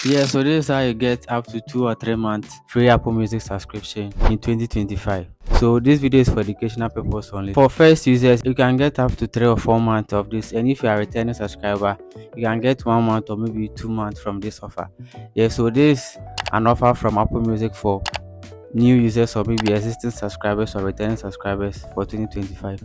Yeah, so this is how you get up to 2 or 3 months free Apple Music subscription in 2025. So this video is for educational purpose only. For first users, you can get up to 3 or 4 months of this, and if you are a returning subscriber, you can get 1 month or maybe 2 months from this offer. Yeah, so this is an offer from Apple Music for new users or maybe existing subscribers or returning subscribers for 2025.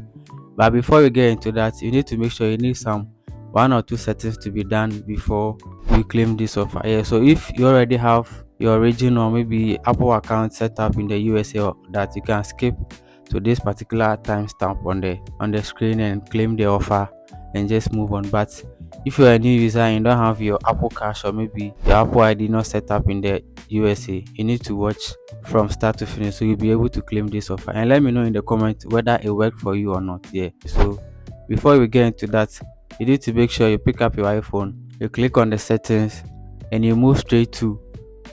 But before we get into that, you need to make sure you need some 1 or 2 settings to be done before you claim this offer. Yeah, so if you already have your region or maybe Apple account set up in the USA, or that you can skip to this particular timestamp on the screen and claim the offer and just move on. But if you're a new user and you don't have your Apple Cash or maybe your Apple ID not set up in the USA, you need to watch from start to finish so you'll be able to claim this offer. And let me know in the comments whether it worked for you or not. Yeah. So before we get into that, you need to make sure you pick up your iPhone, you click on the settings, and you move straight to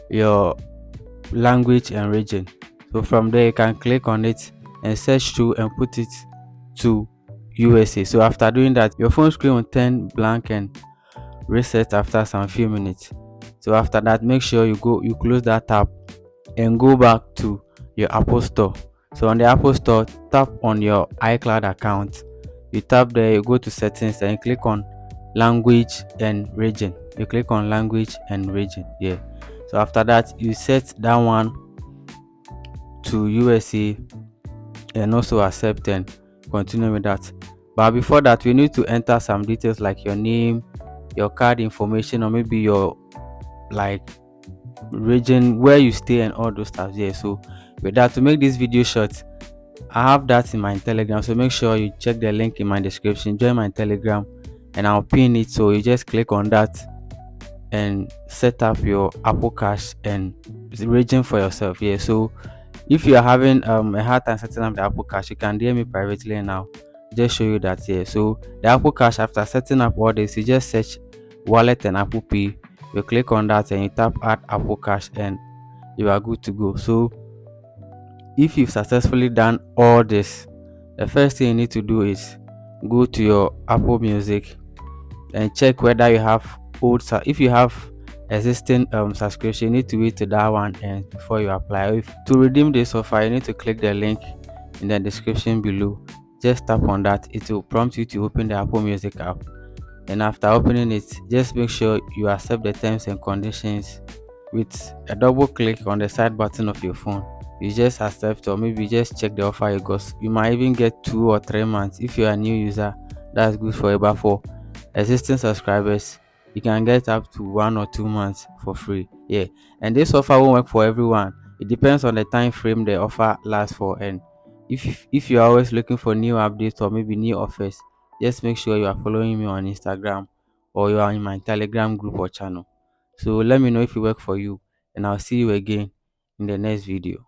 your language and region. So from there you can click on it and search through and put it to USA. So after doing that, your phone screen will turn blank and reset after some few minutes. So after that, make sure you close that tab and go back to your Apple Store. So on the Apple Store, tap on your iCloud account. You tap there, you go to settings and you click on language and region. You click on language and region. Yeah. So after that, you set that one to USA and also accept and continue with that. But before that, we need to enter some details like your name, your card information, or maybe your like region where you stay and all those stuff. Yeah, so with that, to make this video short, I have that in my Telegram, so make sure you check the link in my description, join my Telegram, and I'll pin it. So you just click on that and set up your Apple Cash and region for yourself. Yeah, so if you are having a hard time setting up the Apple Cash, you can DM me privately and I'll just show you that. Yeah, so the Apple Cash, after setting up all this, you just search wallet and Apple Pay. You click on that and you tap add Apple Cash and you are good to go. So if you've successfully done all this, the first thing you need to do is go to your Apple Music and check whether you have if you have existing subscription, you need to wait to that one and before you apply. If to redeem this offer, you need to click the link in the description below. Just tap on that, it will prompt you to open the Apple Music app, and after opening it, just make sure you accept the terms and conditions with a double click on the side button of your phone. You just accept, or maybe just check the offer you got. You might even get 2 or 3 months. If you're a new user, that's good for you, but for existing subscribers, you can get up to 1 or 2 months for free. Yeah, and this offer won't work for everyone. It depends on the time frame the offer lasts for. And if you're always looking for new updates or maybe new offers, just make sure you are following me on Instagram or you are in my Telegram group or channel. So let me know if it work for you, and I'll see you again in the next video.